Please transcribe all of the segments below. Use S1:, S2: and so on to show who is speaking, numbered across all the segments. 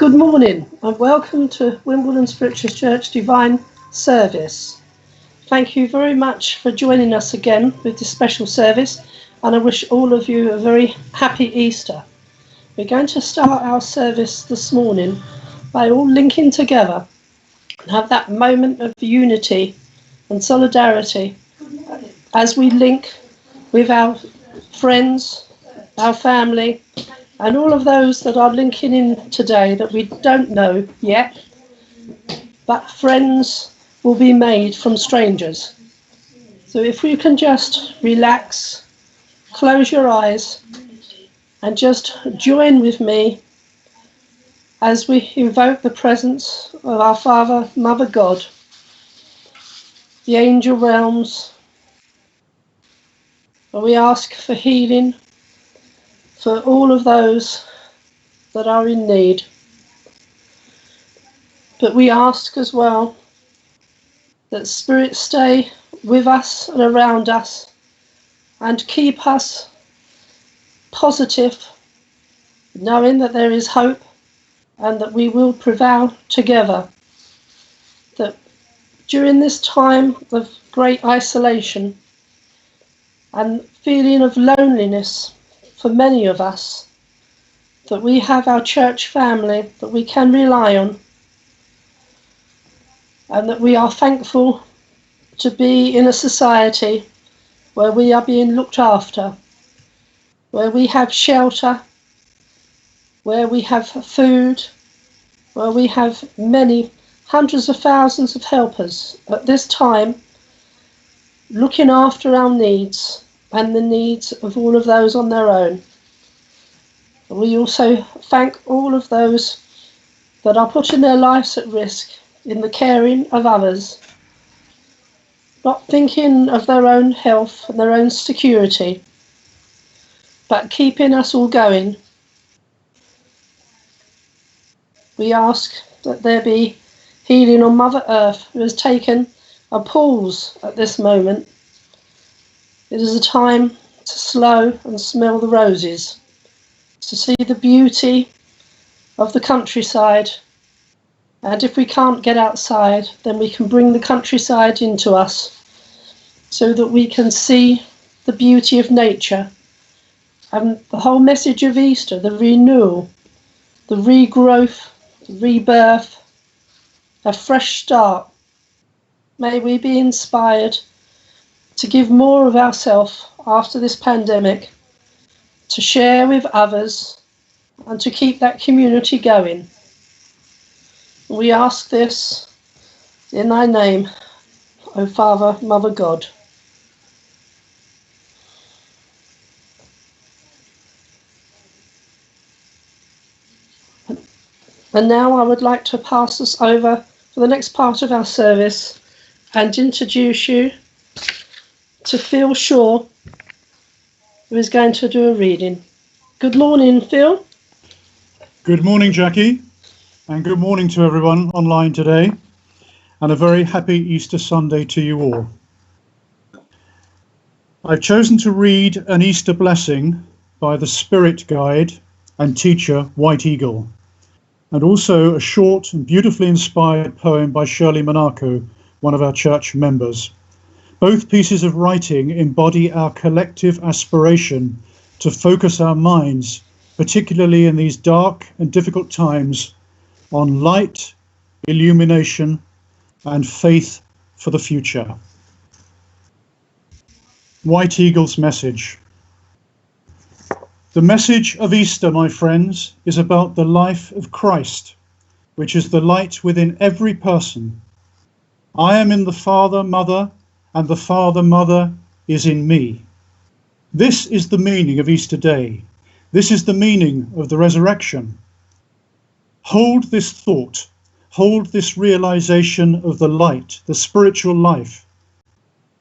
S1: Good morning and welcome to Wimbledon Spiritualist Church Divine Service. Thank you very much for joining us again with this special service, and I wish all of you a very happy Easter. We're going to start our service this morning by all linking together and have that moment of unity and solidarity as we link with our friends, our family, and all of those that are linking in today that we don't know yet, but friends will be made from strangers. So if you can just relax, close your eyes, and just join with me as we invoke the presence of our Father, Mother God, the angel realms, and we ask for healing for all of those that are in need. But we ask as well that spirits stay with us and around us and keep us positive, knowing that there is hope and that we will prevail together. That during this time of great isolation and feeling of loneliness for many of us, that we have our church family that we can rely on, and that we are thankful to be in a society where we are being looked after, where we have shelter, where we have food, where we have many hundreds of thousands of helpers at this time looking after our needs and the needs of all of those on their own. We also thank all of those that are putting their lives at risk in the caring of others, not thinking of their own health and their own security, but keeping us all going. We ask that there be healing on Mother Earth, who has taken a pause at this moment. It is a time to slow and smell the roses, to see the beauty of the countryside. And if we can't get outside, then we can bring the countryside into us so that we can see the beauty of nature. And the whole message of Easter, the renewal, the regrowth, the rebirth, a fresh start. May we be inspired to give more of ourselves after this pandemic, to share with others, and to keep that community going. We ask this in thy name, O Father, Mother God. And now I would like to pass us over for the next part of our service and introduce you to Phil Shaw, who is going to do a reading. Good morning, Phil.
S2: Good morning, Jackie, and good morning to everyone online today, and a very happy Easter Sunday to you all. I've chosen to read an Easter blessing by the spirit guide and teacher White Eagle, and also a short and beautifully inspired poem by Shirley Monaco, one of our church members. Both pieces of writing embody our collective aspiration to focus our minds, particularly in these dark and difficult times, on light, illumination, and faith for the future. White Eagle's message. The message of Easter, my friends, is about the life of Christ, which is the light within every person. I am in the Father, Mother, and the Father, Mother is in me. This is the meaning of Easter Day. This is the meaning of the resurrection. Hold this thought, hold this realization of the light, the spiritual life.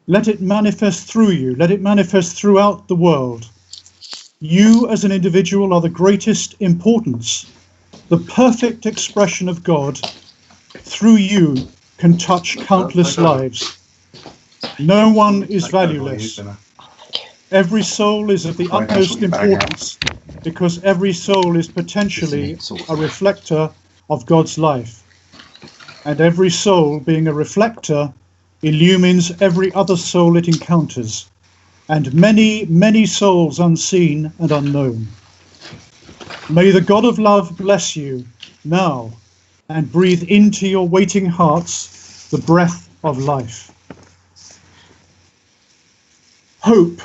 S2: Let it manifest through you, let it manifest throughout the world. You as an individual are the greatest importance. The perfect expression of God through you can touch countless lives. No one is valueless. Every soul is of the utmost importance because every soul is potentially a reflector of God's life, and every soul, being a reflector, illumines every other soul it encounters, and many, many souls unseen and unknown. May the God of love bless you now and breathe into your waiting hearts the breath of life. Hope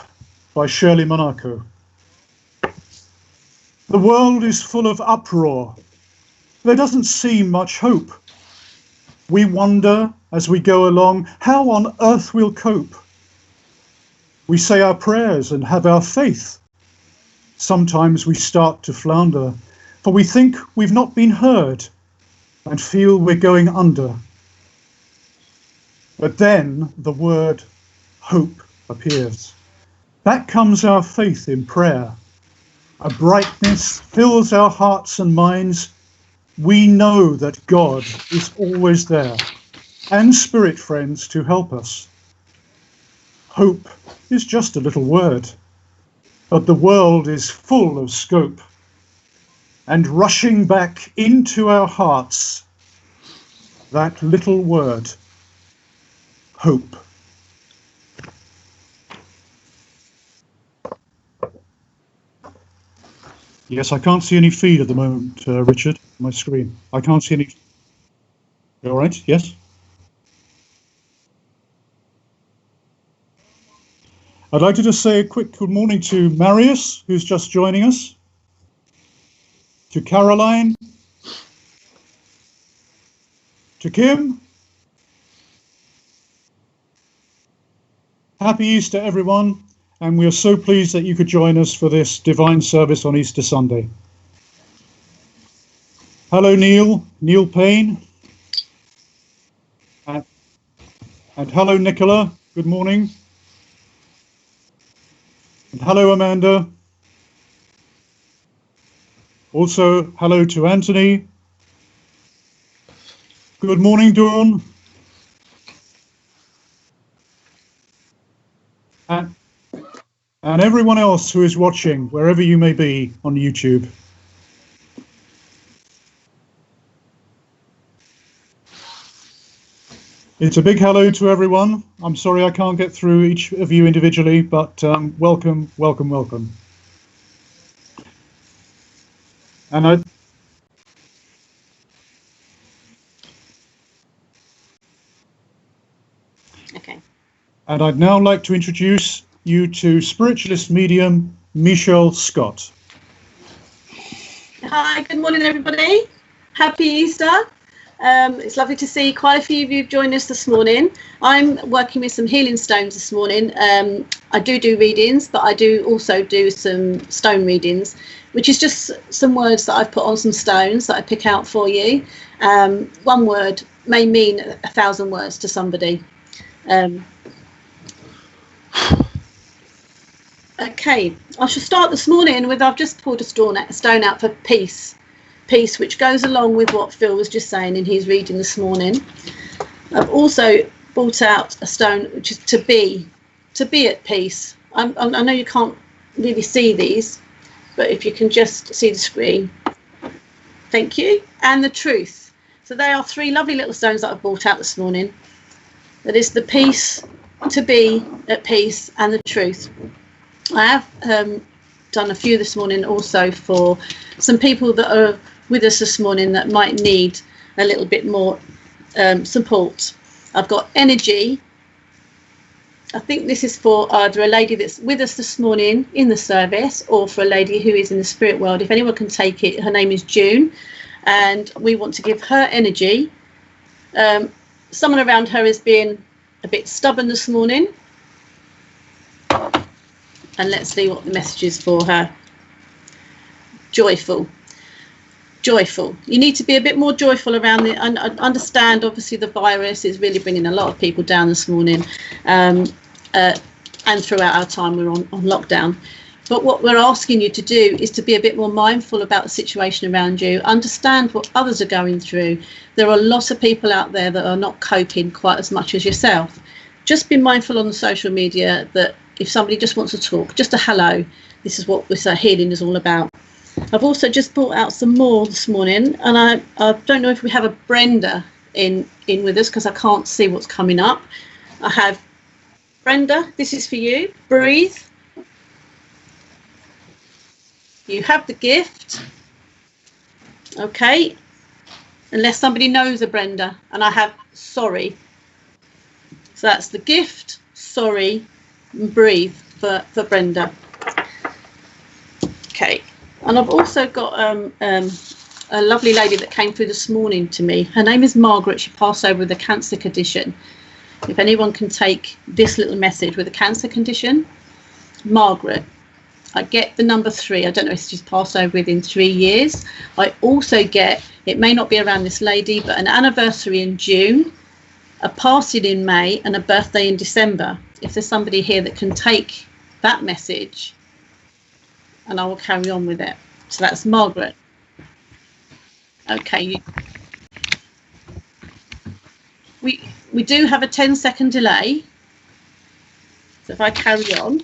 S2: by Shirley Monaco. The world is full of uproar. There doesn't seem much hope. We wonder as we go along how on earth we'll cope. We say our prayers and have our faith. Sometimes we start to flounder, for we think we've not been heard and feel we're going under. But then the word hope appears. Back comes our faith in prayer. A brightness fills our hearts and minds. We know that God is always there, and spirit friends to help us. Hope is just a little word, but the world is full of scope, and rushing back into our hearts, that little word, hope. Yes, I can't see any feed at the moment, Richard, on my screen. I can't see any. You all right? Yes? I'd like to just say a quick good morning to Marius, who's just joining us, to Caroline, to Kim. Happy Easter, everyone. And we are so pleased that you could join us for this divine service on Easter Sunday. Hello, Neil Payne. And hello, Nicola. Good morning. And hello, Amanda. Also, hello to Anthony. Good morning, Dawn. And everyone else who is watching, wherever you may be on YouTube. It's a big hello to everyone. I'm sorry I can't get through each of you individually, but welcome, welcome, welcome. And I'd now like to introduce you to spiritualist medium Michelle Scott.
S3: Hi, good morning, everybody. Happy Easter. It's lovely to see quite a few of you have joined us this morning. I'm working with some healing stones this morning. I do readings, but I do also do some stone readings, which is just some words that I've put on some stones that I pick out for you. One word may mean 1,000 words to somebody. Okay, I shall start this morning with, I've just pulled a stone out for peace, which goes along with what Phil was just saying in his reading this morning. I've also brought out a stone which is to be at peace. I know you can't really see these, but if you can just see the screen, thank you. And the truth. So they are 3 lovely little stones that I've brought out this morning. That is the peace, to be at peace, and the truth. I have done a few this morning also for some people that are with us this morning that might need a little bit more support. I've got energy. I think this is for either a lady that's with us this morning in the service or for a lady who is in the spirit world. If anyone can take it, her name is June, and we want to give her energy. Someone around her is being a bit stubborn this morning. And let's see what the message is for her. Joyful. You need to be a bit more joyful around the, and understand obviously the virus is really bringing a lot of people down this morning, and throughout our time we're on lockdown. But what we're asking you to do is to be a bit more mindful about the situation around you, understand what others are going through. There are lots of people out there that are not coping quite as much as yourself. Just be mindful on the social media that if somebody just wants to talk, just a hello, this is what this healing is all about. I've also just brought out some more this morning, and I don't know if we have a Brenda in with us because I can't see what's coming up. I have Brenda, this is for you. Breathe. You have the gift. Okay. Unless somebody knows a Brenda. And I have sorry. So that's the gift, sorry, and breathe for Brenda. Okay. And I've also got a lovely lady that came through this morning to me. Her name is Margaret. She passed over with a cancer condition. If anyone can take this little message with a cancer condition, Margaret. I get the number 3. I don't know if she's passed over within 3 years. I also get, it may not be around this lady, but an anniversary in June, a passing in May, and a birthday in December. If there's somebody here that can take that message, and I will carry on with it. So that's Margaret. Okay. We do have a 10-second delay. So if I carry on.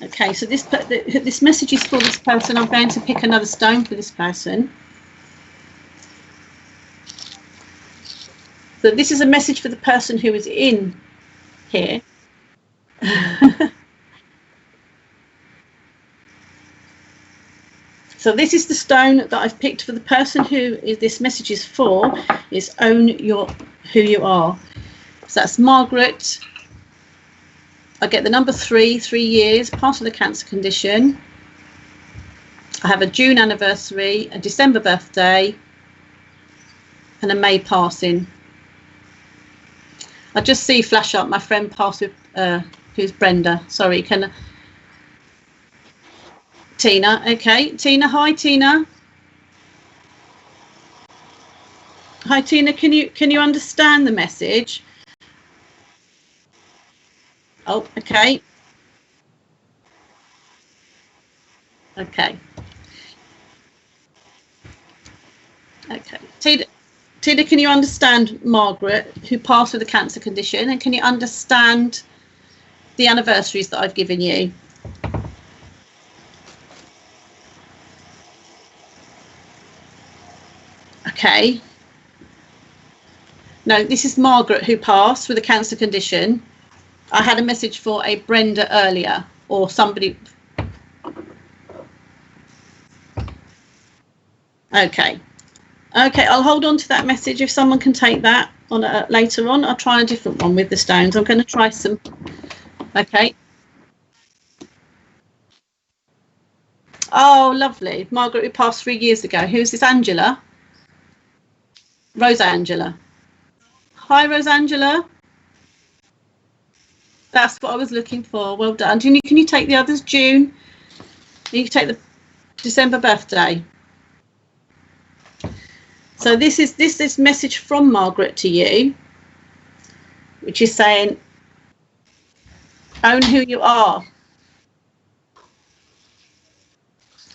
S3: Okay, so this message is for this person. I'm going to pick another stone for this person. So this is a message for the person who is in here. So this is the stone that I've picked for the person who this message is for, is own who you are. So that's Margaret. I get the number 3, 3 years, part of the cancer condition. I have a June anniversary, a December birthday, and a May passing. I just see flash up my friend passed with, who's Brenda. Sorry, Tina. Okay, Tina. Hi, Tina. Hi, Tina. Can you understand the message? Oh, okay. Okay. Okay. Tina, can you understand Margaret, who passed with a cancer condition, and can you understand the anniversaries that I've given you? Okay. No, this is Margaret who passed with a cancer condition. I had a message for a Brenda earlier, or somebody. Okay. Okay, I'll hold on to that message. If someone can take that on later on, I'll try a different one with the stones. I'm going to try some. Okay. Oh, lovely. Margaret, who passed 3 years ago. Who's this? Angela? Rosangela. Hi, Rosangela. That's what I was looking for. Well done. Can you take the others? June. You can take the December birthday. So this is this message from Margaret to you, which is saying, own who you are.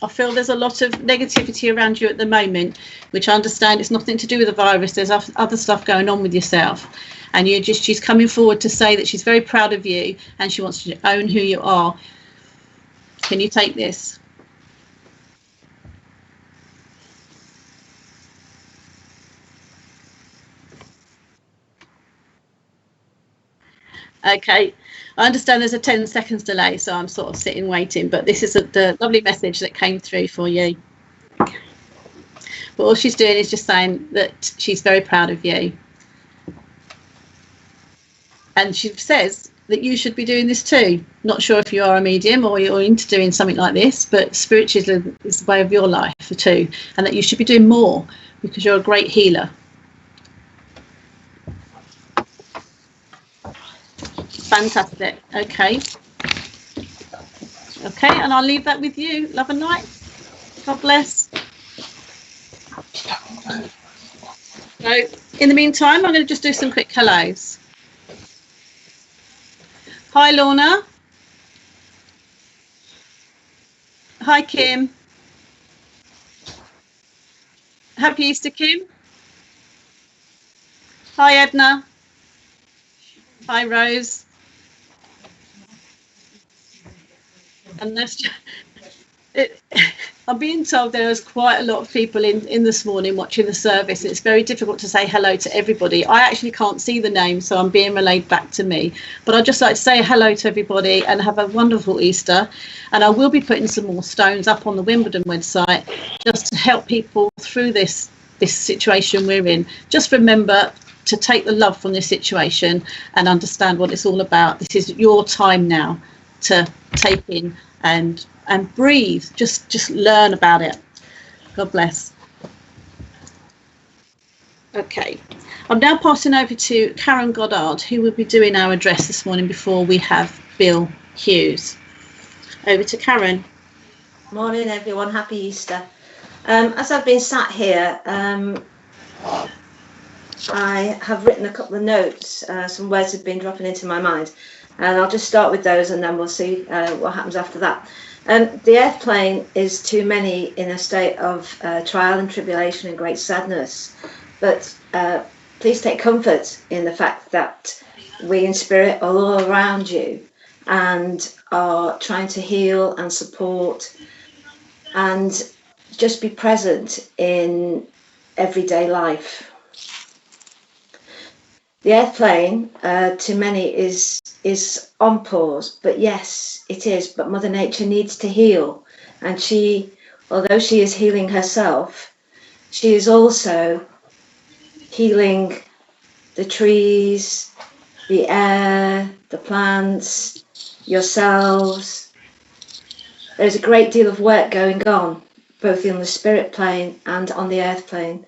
S3: I feel there's a lot of negativity around you at the moment, which I understand it's nothing to do with the virus. There's other stuff going on with yourself. And she's coming forward to say that she's very proud of you and she wants you to own who you are. Can you take this? Okay, I understand there's a 10 seconds delay, so I'm sort of sitting waiting, but this is the lovely message that came through for you. But all she's doing is just saying that she's very proud of you. And she says that you should be doing this too. Not sure if you are a medium or you're into doing something like this, but spiritualism is the way of your life too, and that you should be doing more because you're a great healer. Fantastic. Okay. Okay, and I'll leave that with you. Love and light. God bless. So, in the meantime, I'm going to just do some quick hellos. Hi, Lorna. Hi, Kim. Happy Easter, Kim. Hi, Edna. Hi, Rose. And that's I'm being told there was quite a lot of people in this morning watching the service. It's very difficult to say hello to everybody. I actually can't see the names, so I'm being relayed back to me. But I'd just like to say hello to everybody and have a wonderful Easter. And I will be putting some more stones up on the Wimbledon website just to help people through this situation we're in. Just remember to take the love from this situation and understand what it's all about. This is your time now to take in and breathe. Just learn about it. God bless. Okay, I'm now passing over to Karen Goddard, who will be doing our address this morning before we have Bill Hughes. Over to Karen.
S4: Morning everyone, happy Easter. As I've been sat here, I have written a couple of notes. Some words have been dropping into my mind, and I'll just start with those and then we'll see what happens after that. The earth plane is to many in a state of trial and tribulation and great sadness, but please take comfort in the fact that we in spirit are all around you and are trying to heal and support and just be present in everyday life. The earth plane to many is on pause, but yes, it is. But Mother Nature needs to heal, and she, although she is healing herself, she is also healing the trees, the air, the plants, yourselves. There's a great deal of work going on, both in the spirit plane and on the earth plane,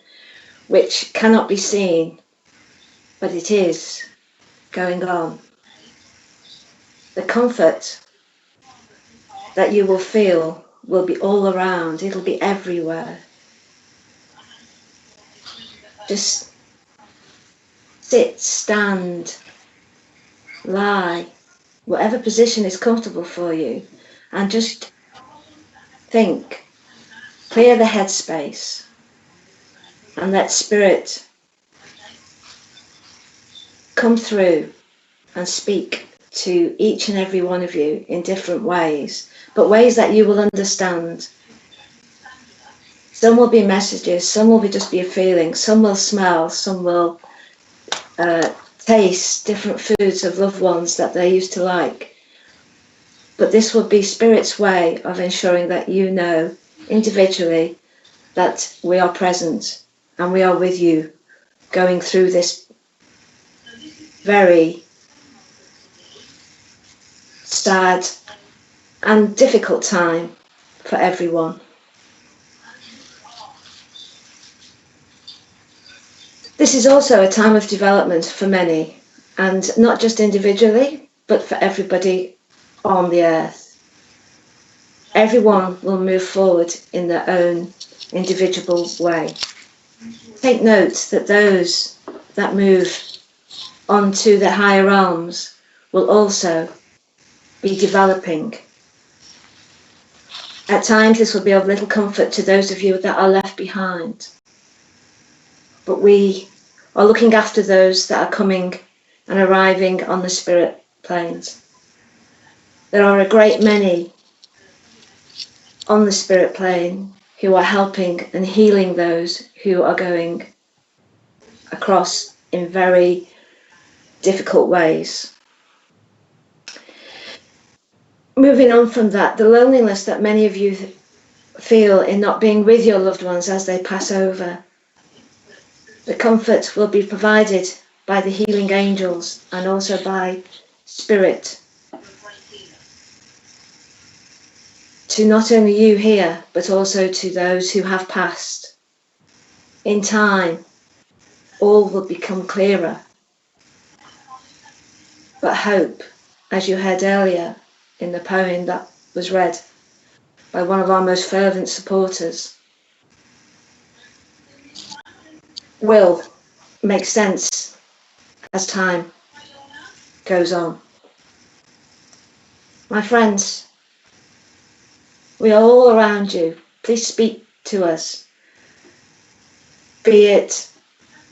S4: which cannot be seen, but it is going on. The comfort that you will feel will be all around. It'll be everywhere. Just sit, stand, lie, whatever position is comfortable for you, and just think. Clear the headspace and let spirit come through and speak to each and every one of you in different ways, but ways that you will understand. Some will be messages, some will just be a feeling, some will smell, some will taste different foods of loved ones that they used to like. But this will be Spirit's way of ensuring that you know individually that we are present and we are with you going through this very sad and difficult time for everyone. This is also a time of development for many, and not just individually, but for everybody on the earth. Everyone will move forward in their own individual way. Take note that those that move onto the higher realms will also be developing. At times this will be of little comfort to those of you that are left behind. But we are looking after those that are coming and arriving on the spirit planes. There are a great many on the spirit plane who are helping and healing those who are going across in very difficult ways. Moving on from that, the loneliness that many of you feel in not being with your loved ones as they pass over. The comfort will be provided by the healing angels and also by Spirit to not only you here, but also to those who have passed. In time, all will become clearer. But hope, as you heard earlier in the poem that was read by one of our most fervent supporters, will make sense as time goes on. My friends, we are all around you. Please speak to us, be it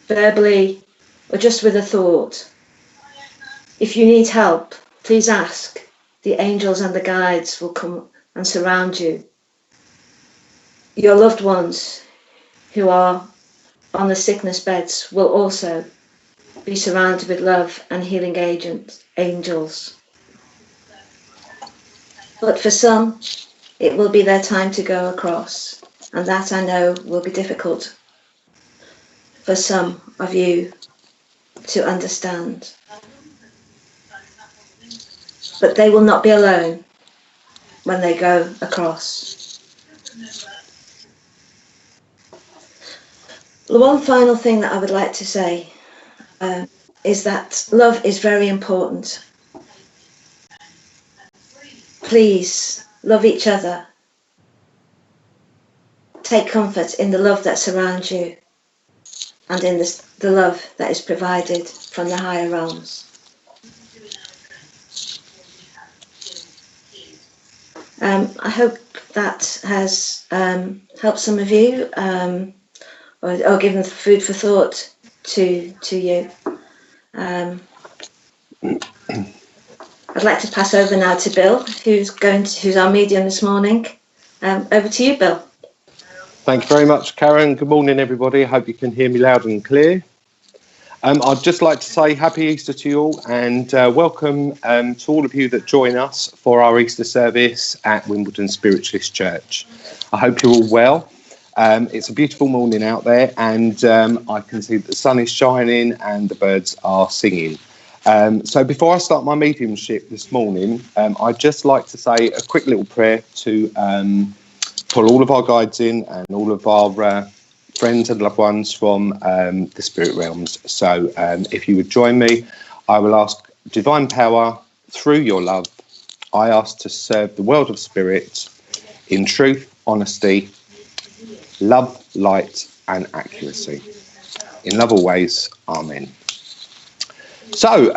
S4: verbally or just with a thought. If you need help, please ask. The angels and the guides will come and surround you. your loved ones who are on the sickness beds will also be surrounded with love and healing angels. But for some, it will be their time to go across, and that I know will be difficult for some of you to understand. But they will not be alone when they go across. The one final thing that I would like to say is that love is very important. Please love each other. Take comfort in the love that surrounds you and in the love that is provided from the higher realms. I hope that has helped some of you or given food for thought to you. I'd like to pass over now to Bill, who's our medium this morning. Over to you, Bill.
S5: Thank you very much, Karen. Good morning, everybody. I hope you can hear me loud and clear. I'd just like to say Happy Easter to you all, and welcome to all of you that join us for our Easter service at Wimbledon Spiritualist Church. I hope you're all well. It's a beautiful morning out there, and I can see that the sun is shining and the birds are singing. So before I start my mediumship this morning, I'd just like to say a quick little prayer to pull all of our guides in and all of our friends and loved ones from the spirit realms. So if you would join me, I will ask divine power through your love. I ask to serve the world of spirit in truth, honesty, love, light and accuracy. In love always, amen. So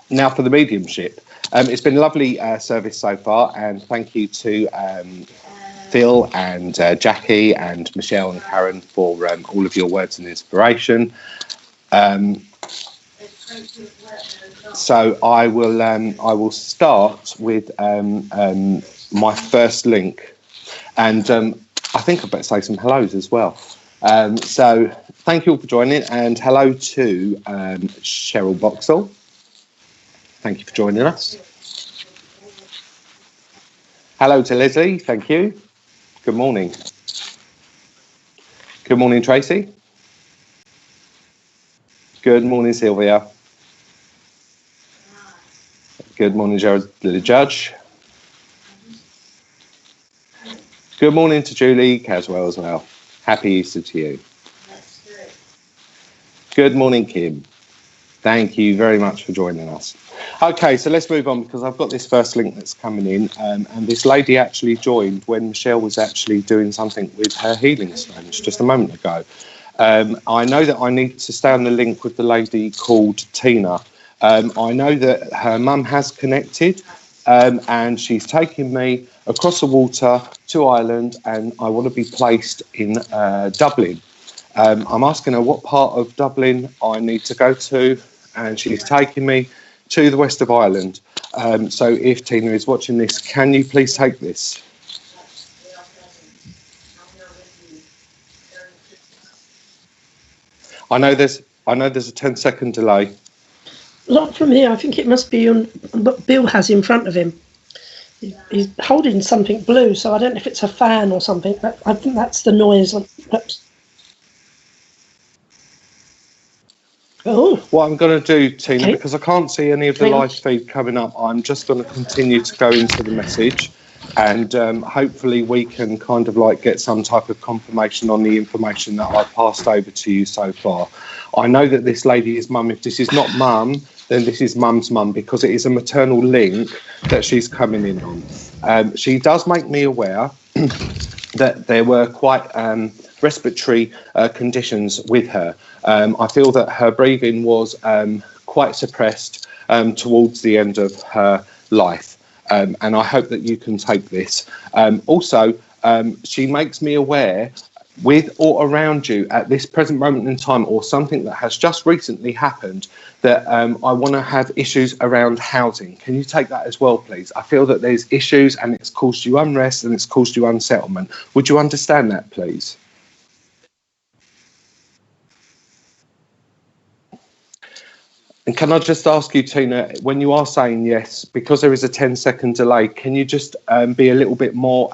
S5: now for the mediumship. It's been a lovely service so far, and thank you to Phil and Jackie and Michelle and Karen for all of your words and inspiration. So I will start with my first link, and I think I better say some hellos as well. So thank you all for joining, and hello to Cheryl Boxall. Thank you for joining us. Hello to Leslie, thank you. Good morning. Good morning, Tracy. Good morning, Sylvia. Good morning, Gerald, the judge. Good morning to Julie Caswell as well. Happy Easter to you. Good morning, Kim. Thank you very much for joining us. Okay, so let's move on, because I've got this first link that's coming in, and this lady actually joined when Michelle was actually doing something with her healing stones just a moment ago. I know that I need to stay on the link with the lady called Tina. I know that her mum has connected, and she's taking me across the water to Ireland, and I want to be placed in Dublin. I'm asking her what part of Dublin I need to go to, and she's taking me to the west of Ireland. So if Tina is watching this, can you please take this? I know there's a 10-second delay.
S1: Not from here. I think it must be on what Bill has in front of him. He's holding something blue, so I don't know if it's a fan or something, but I think that's the noise. Oh.
S5: What I'm going to do, Tina, because I can't see any of the live feed coming up, I'm just going to continue to go into the message, and hopefully we can kind of like get some type of confirmation on the information that I've passed over to you so far. I know that this lady is mum. If this is not mum, then this is mum's mum, because it is a maternal link that she's coming in on. She does make me aware that there were quite respiratory conditions with her. I feel that her breathing was quite suppressed towards the end of her life, and I hope that you can take this. Also, she makes me aware with or around you at this present moment in time, or something that has just recently happened, that I want to have issues around housing. Can you take that as well, please? I feel that there's issues and it's caused you unrest and it's caused you unsettlement. Would you understand that, please? And can I just ask you, Tina, when you are saying yes, because there is a 10-second delay, can you just be a little bit more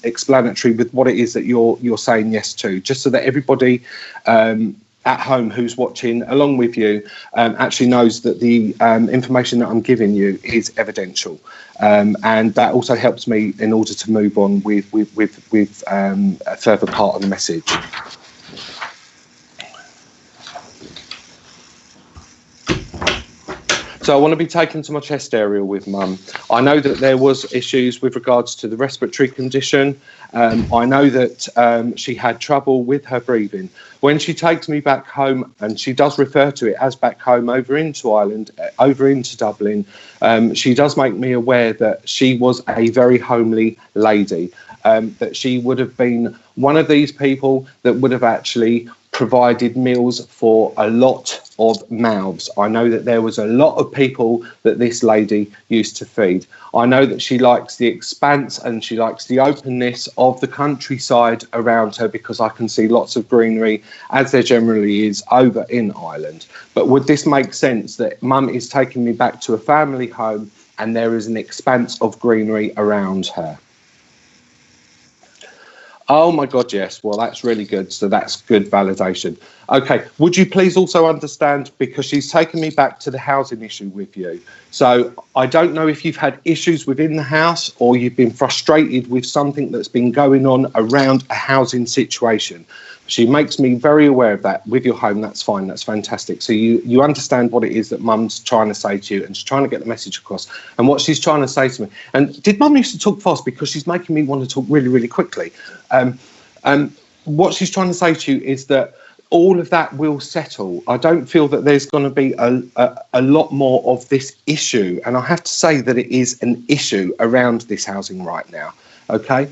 S5: explanatory with what it is that you're saying yes to, just so that everybody at home who's watching along with you actually knows that the information that I'm giving you is evidential, and that also helps me in order to move on with a further part of the message. So I want to be taken to my chest area with Mum. I know that there was issues with regards to the respiratory condition. I know that she had trouble with her breathing. When she takes me back home, and she does refer to it as back home over into Ireland, over into Dublin, she does make me aware that she was a very homely lady, that she would have been one of these people that would have actually provided meals for a lot of mouths. I know that there was a lot of people that this lady used to feed. I know that she likes the expanse and she likes the openness of the countryside around her, because I can see lots of greenery, as there generally is over in Ireland. But would this make sense that Mum is taking me back to a family home and there is an expanse of greenery around her? Oh my God, yes. Well, that's really good. So that's good validation. Okay. Would you please also understand, because she's taken me back to the housing issue with you. So I don't know if you've had issues within the house or you've been frustrated with something that's been going on around a housing situation. She makes me very aware of that with your home. That's fine. That's fantastic. So you understand what it is that Mum's trying to say to you, and she's trying to get the message across, and what she's trying to say to me. And did Mum used to talk fast? Because she's making me want to talk really, really quickly. What she's trying to say to you is that all of that will settle. I don't feel that there's going to be a lot more of this issue. And I have to say that it is an issue around this housing right now. Okay.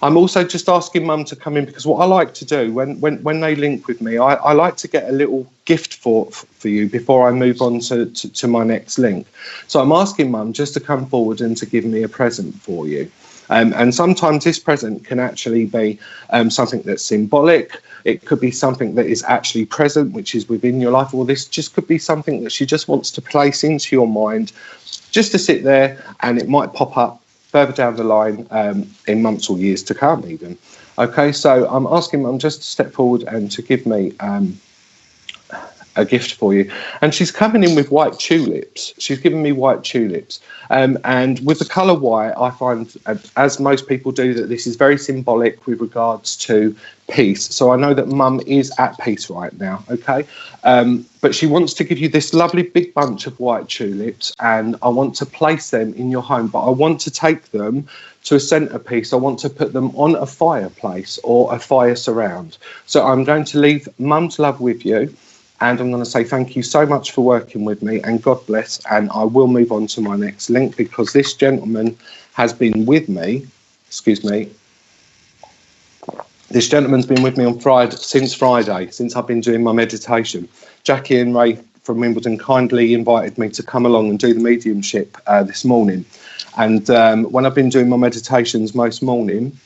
S5: I'm also just asking Mum to come in, because what I like to do when they link with me, I like to get a little gift for you before I move on to my next link. So I'm asking Mum just to come forward and to give me a present for you. And sometimes this present can actually be something that's symbolic. It could be something that is actually present, which is within your life, or this just could be something that she just wants to place into your mind, just to sit there, and it might pop up further down the line in months or years to come even. Okay, so I'm asking Mum just to step forward and to give me a gift for you. And she's coming in with white tulips. She's given me white tulips. And with the colour white, I find, as most people do, that this is very symbolic with regards to peace. So I know that Mum is at peace right now, okay? But she wants to give you this lovely big bunch of white tulips, and I want to place them in your home, but I want to take them to a centrepiece. I want to put them on a fireplace or a fire surround. So I'm going to leave Mum's love with you, and I'm going to say thank you so much for working with me, and God bless, and I will move on to my next link, because this gentleman has been with me, this gentleman's been with me on Friday, since I've been doing my meditation. Jackie and Ray from Wimbledon kindly invited me to come along and do the mediumship this morning. And when I've been doing my meditations most morning,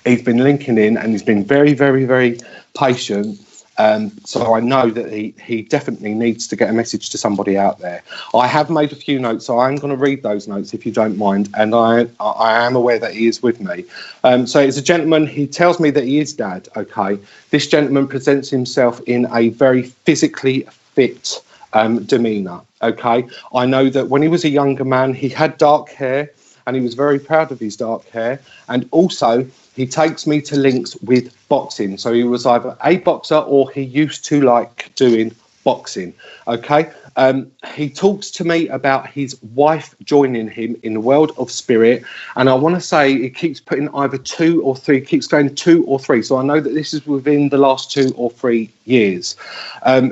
S5: he's been linking in, and he's been very, very, very patient. So I know that he definitely needs to get a message to somebody out there. I have made a few notes, so I'm going to read those notes if you don't mind. And I am aware that he is with me. So it's a gentleman. He tells me that he is Dad. Okay. This gentleman presents himself in a very physically fit demeanour. Okay. I know that when he was a younger man, he had dark hair, and he was very proud of his dark hair. And also, he takes me to links with boxing. So he was either a boxer or he used to like doing boxing. Okay. He talks to me about his wife joining him in the world of spirit. And I want to say it keeps putting either 2 or 3, keeps going 2 or 3. So I know that this is within the last 2 or 3 years.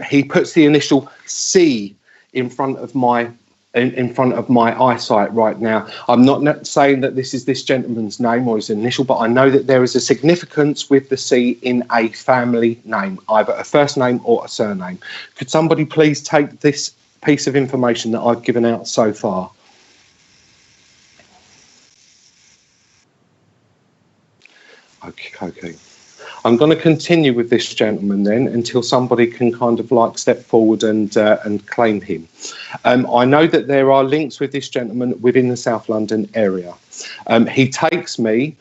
S5: He puts the initial C in front of my in front of my eyesight right now. I'm not saying that this is this gentleman's name or his initial, but I know that there is a significance with the C in a family name, either a first name or a surname. Could somebody please take this piece of information that I've given out so far? Okay. I'm going to continue with this gentleman then until somebody can kind of like step forward and claim him. I know that there are links with this gentleman within the South London area. He takes me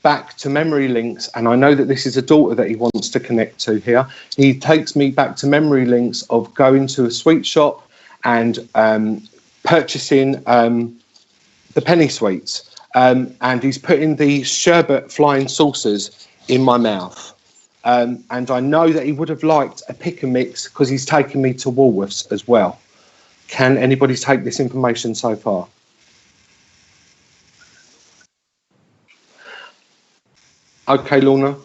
S5: back to memory links, and I know that this is a daughter that he wants to connect to here. He takes me back to memory links of going to a sweet shop and purchasing the penny sweets, and he's putting the sherbet flying saucers in my mouth. And I know that he would have liked a pick and mix because he's taken me to Woolworths as well. Can anybody take this information so far? Okay, Lorna.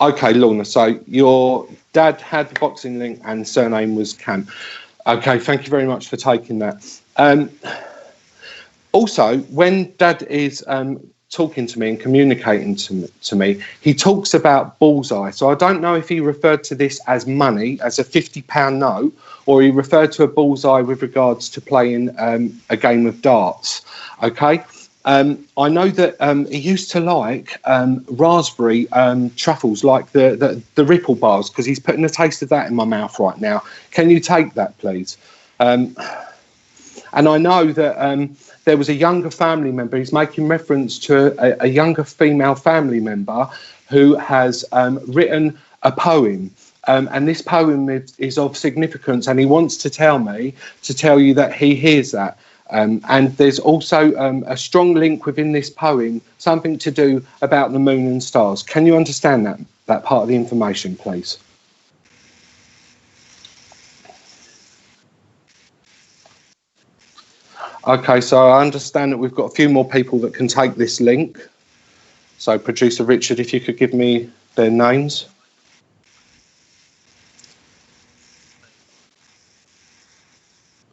S5: Okay, Lorna. So your dad had the boxing link and surname was Cam. Okay, thank you very much for taking that. Also, when Dad is talking to me and communicating to me, he talks about bullseye. So I don't know if he referred to this as money, as a £50 note, or he referred to a bullseye with regards to playing a game of darts. Okay. I know that he used to like raspberry truffles, like the Ripple bars, because he's putting a taste of that in my mouth right now. Can you take that, please? And I know that there was a younger family member. He's making reference to a younger female family member who has written a poem. And this poem is of significance, and he wants to tell you that he hears that. And there's also a strong link within this poem, something to do about the moon and stars. Can you understand that part of the information, please? Okay, so I understand that we've got a few more people that can take this link. So, Producer Richard, if you could give me their names.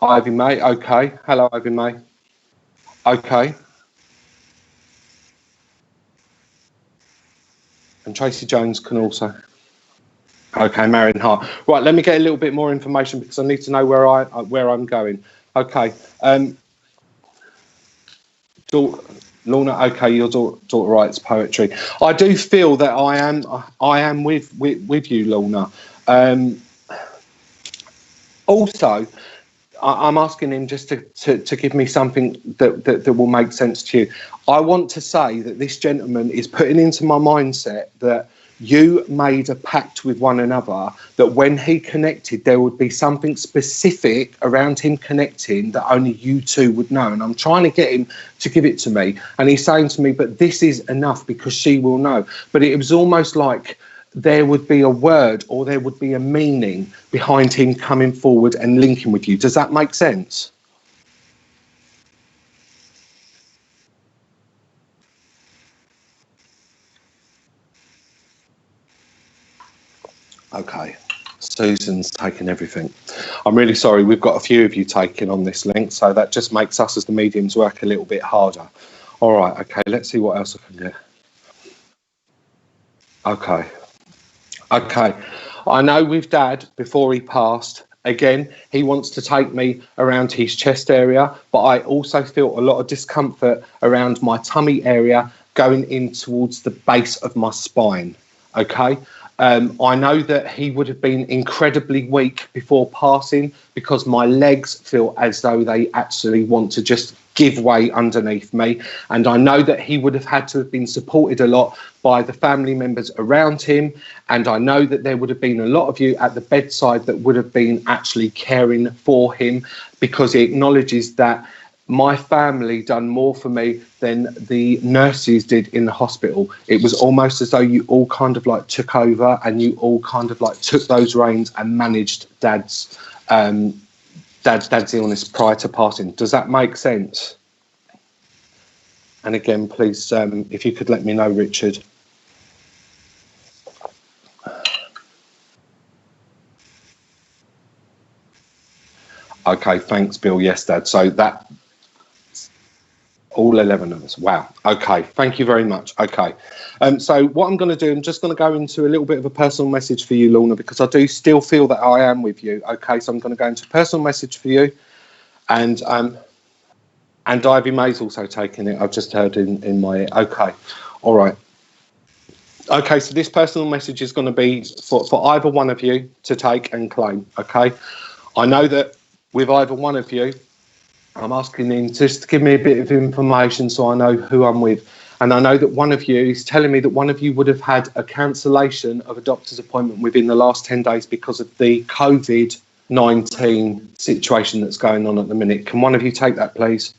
S5: Ivy May, okay. Hello, Ivy May. Okay. And Tracy Jones can also. Okay, Marion Hart. Right, let me get a little bit more information because I need to know where I'm going. Okay. Lorna, okay, your daughter writes poetry. I do feel that I am with you, Lorna. Also, I'm asking him just to give me something that will make sense to you. I want to say that this gentleman is putting into my mindset that you made a pact with one another, that when he connected, there would be something specific around him connecting that only you two would know. And I'm trying to get him to give it to me. And he's saying to me, but this is enough because she will know. But it was almost like there would be a word or there would be a meaning behind him coming forward and linking with you. Does that make sense? Okay, Susan's taken everything. I'm really sorry, we've got a few of you taking on this link, so that just makes us as the mediums work a little bit harder. All right, okay, let's see what else I can get. Okay, I know with Dad, before he passed, again, he wants to take me around his chest area, but I also feel a lot of discomfort around my tummy area going in towards the base of my spine, okay? I know that he would have been incredibly weak before passing because my legs feel as though they actually want to just give way underneath me. And I know that he would have had to have been supported a lot by the family members around him. And I know that there would have been a lot of you at the bedside that would have been actually caring for him, because he acknowledges that my family done more for me than the nurses did in the hospital. It was almost as though you all kind of like took over and you all kind of like took those reins and managed Dad's illness prior to passing. Does that make sense? And again, please, if you could let me know, Richard. Okay, thanks, Bill. Yes, Dad. So that, all 11 of us. Wow. Okay, thank you very much. Okay. So what I'm going to do, I'm just going to go into a little bit of a personal message for you, Lorna, because I do still feel that I am with you. Okay, so I'm going to go into a personal message for you. And Ivy May's also taken it. I've just heard in my ear. Okay. All right. Okay, so this personal message is going to be for either one of you to take and claim. Okay. I know that with either one of you, I'm asking him just to give me a bit of information so I know who I'm with. And I know that one of you is telling me that one of you would have had a cancellation of a doctor's appointment within the last 10 days because of the COVID-19 situation that's going on at the minute. Can one of you take that, please?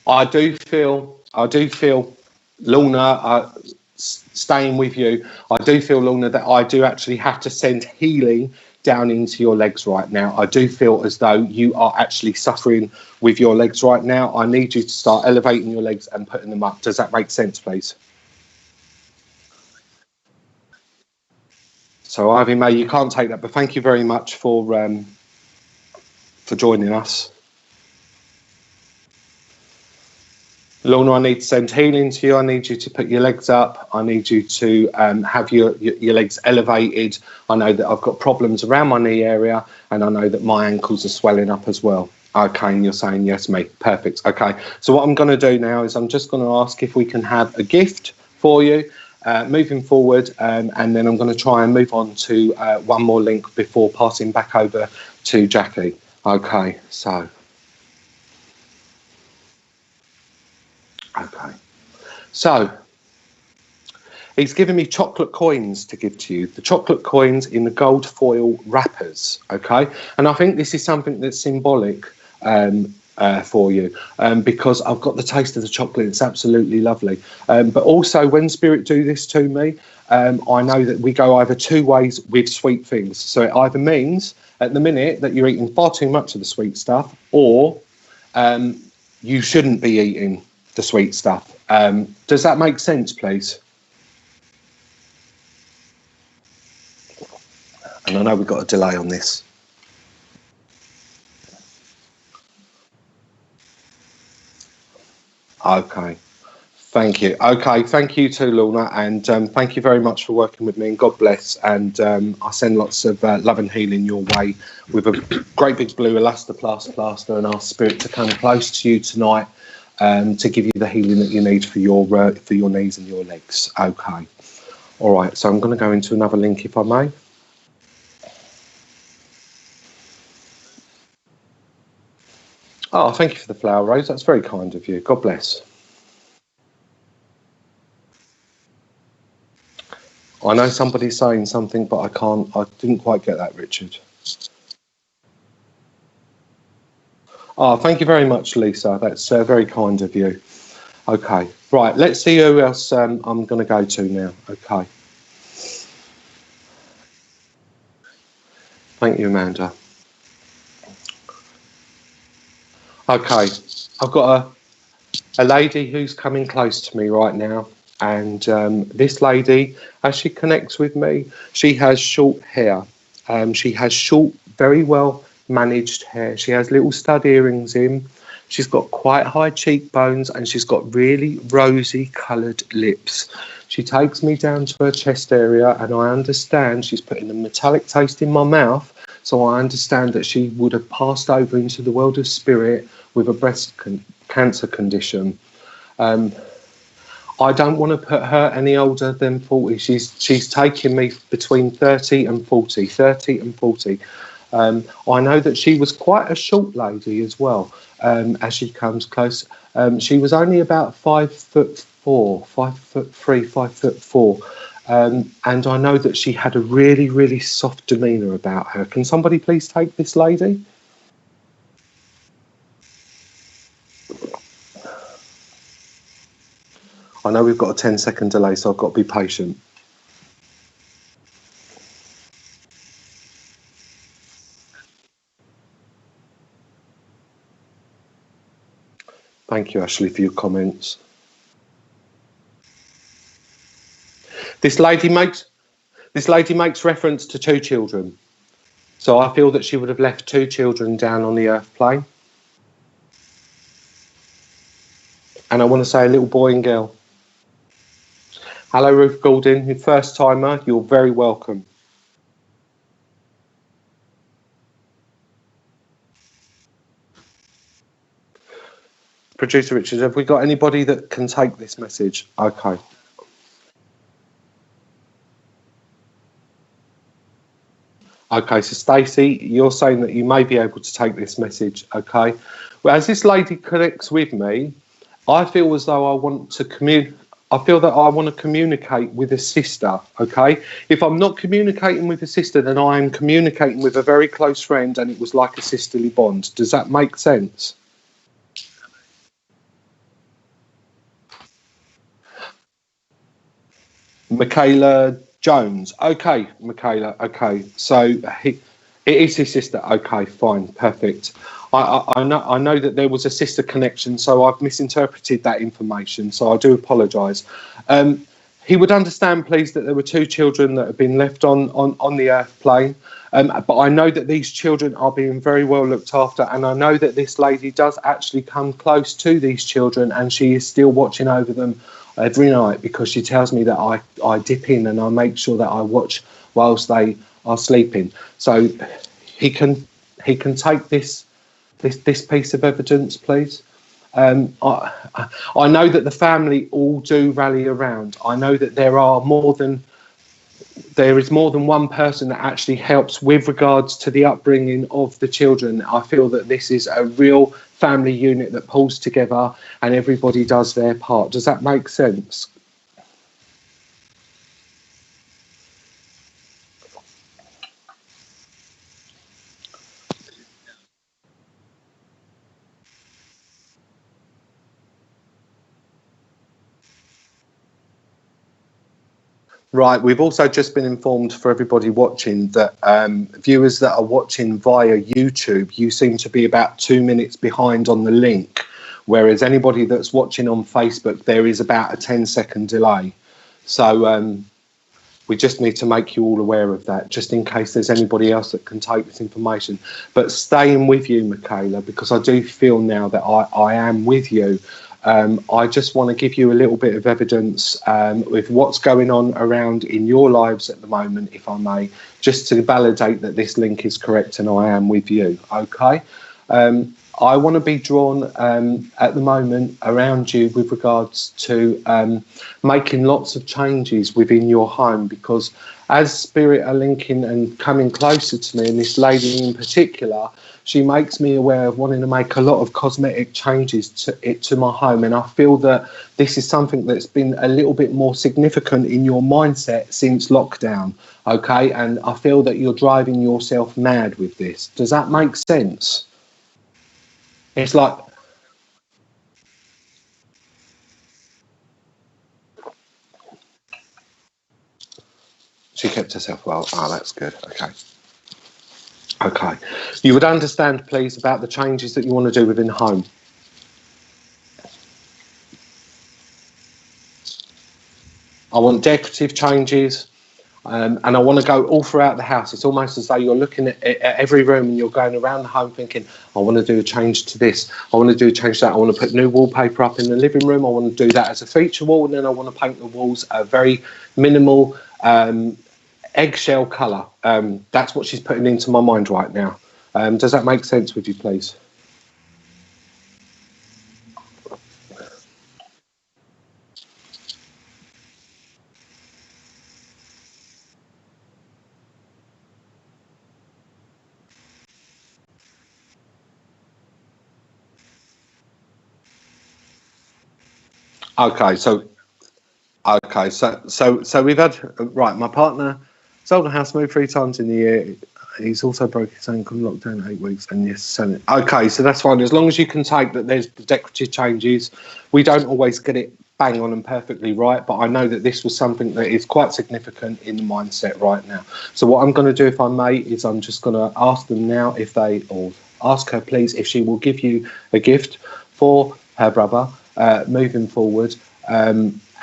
S5: I do feel, Lorna, staying with you, I do feel, Lorna, that I do actually have to send healing down into your legs right now. I do feel as though you are actually suffering with your legs right now. I need you to start elevating your legs and putting them up. Does that make sense, please? So, Ivy May, you can't take that, but thank you very much for joining us. Lorna, I need to send healing to you. I need you to put your legs up. I need you to have your legs elevated. I know that I've got problems around my knee area, and I know that my ankles are swelling up as well. Okay, and you're saying yes, me. Perfect. Okay, so what I'm going to do now is I'm just going to ask if we can have a gift for you moving forward, and then I'm going to try and move on to one more link before passing back over to Jackie. Okay, so... Okay, so he's given me chocolate coins to give to you, the chocolate coins in the gold foil wrappers, okay? And I think this is something that's symbolic for you because I've got the taste of the chocolate. It's absolutely lovely. But also when Spirit do this to me, I know that we go either two ways with sweet things. So it either means at the minute that you're eating far too much of the sweet stuff, or you shouldn't be eating the sweet stuff. Does that make sense, please? And I know we've got a delay on this. Okay, thank you. Okay, thank you too, Lorna, and thank you very much for working with me, and God bless. And I send lots of love and healing your way with a great big blue elastoplast plaster, and ask Spirit to come close to you tonight to give you the healing that you need for your knees and your legs. Okay. All right, so I'm going to go into another link if I may. Oh, thank you for the flower, Rose. That's very kind of you. God bless. I know somebody's saying something, but I didn't quite get that, Richard. Oh, thank you very much, Lisa. That's very kind of you. Okay, right, let's see who else I'm going to go to now. Okay. Thank you, Amanda. Okay, I've got a lady who's coming close to me right now. And this lady, as she connects with me, she has short hair. She has short, very well managed hair. She has little stud earrings in. She's got quite high cheekbones, and she's got really rosy coloured lips. She takes me down to her chest area, and I understand she's putting a metallic taste in my mouth. So I understand that she would have passed over into the world of spirit with a breast cancer condition. I don't want to put her any older than 40. She's taking me between 30 and 40. I know that she was quite a short lady as well. As she comes close, she was only about 5'4", 5'3", 5'4", and I know that she had a really, really soft demeanour about her. Can somebody please take this lady? I know we've got a 10-second delay, so I've got to be patient. Thank you, Ashley, for your comments. This lady makes reference to 2 children. So I feel that she would have left 2 children down on the earth plane. And I want to say a little boy and girl. Hello, Ruth Gordon, your first timer. You're very welcome. Producer Richard, have we got anybody that can take this message? Okay. Okay, so Stacey, you're saying that you may be able to take this message, okay? Well, as this lady connects with me, I feel as though I want to communicate with a sister, okay? If I'm not communicating with a sister, then I am communicating with a very close friend, and it was like a sisterly bond. Does that make sense? Michaela Jones. Okay, Michaela. Okay, so it is his sister. Okay, fine, perfect. I know that there was a sister connection, so I've misinterpreted that information. So I do apologise. He would understand, please, that there were 2 children that have been left on the earth plane. But I know that these children are being very well looked after, and I know that this lady does actually come close to these children, and she is still watching over them every night, because she tells me that I dip in and I make sure that I watch whilst they are sleeping. So he can take this piece of evidence, please. I know that the family all do rally around. I know that there is more than one person that actually helps with regards to the upbringing of the children. I feel that this is a real family unit that pulls together and everybody does their part. Does that make sense? Right, we've also just been informed for everybody watching that viewers that are watching via YouTube, you seem to be about 2 minutes behind on the link, whereas anybody that's watching on Facebook, there is about a 10-second delay. So we just need to make you all aware of that, just in case there's anybody else that can take this information. But staying with you, Michaela, because I do feel now that I am with you. I just want to give you a little bit of evidence with what's going on around in your lives at the moment, if I may, just to validate that this link is correct and I am with you, okay? I want to be drawn at the moment around you with regards to making lots of changes within your home, because as spirit are linking and coming closer to me, and this lady in particular, she makes me aware of wanting to make a lot of cosmetic changes to my home. And I feel that this is something that's been a little bit more significant in your mindset since lockdown, okay? And I feel that you're driving yourself mad with this. Does that make sense? It's like... She kept herself well. Oh, that's good. Okay. Okay. You would understand, please, about the changes that you want to do within the home. I want decorative changes, and I want to go all throughout the house. It's almost as though you're looking at every room and you're going around the home thinking, I want to do a change to this. I want to do a change to that. I want to put new wallpaper up in the living room. I want to do that as a feature wall, and then I want to paint the walls a very minimal eggshell colour. That's what she's putting into my mind right now. Does that make sense with you, please? Okay, so we've had, right, my partner sold a house, moved 3 times in the year. He's also broke his ankle, locked down 8 weeks, and yes, selling. Okay, so that's fine. As long as you can take that there's decorative changes. We don't always get it bang on and perfectly right, but I know that this was something that is quite significant in the mindset right now. So what I'm going to do, if I may, is I'm just going to ask them now if they, or ask her, please, if she will give you a gift for her brother, moving forward.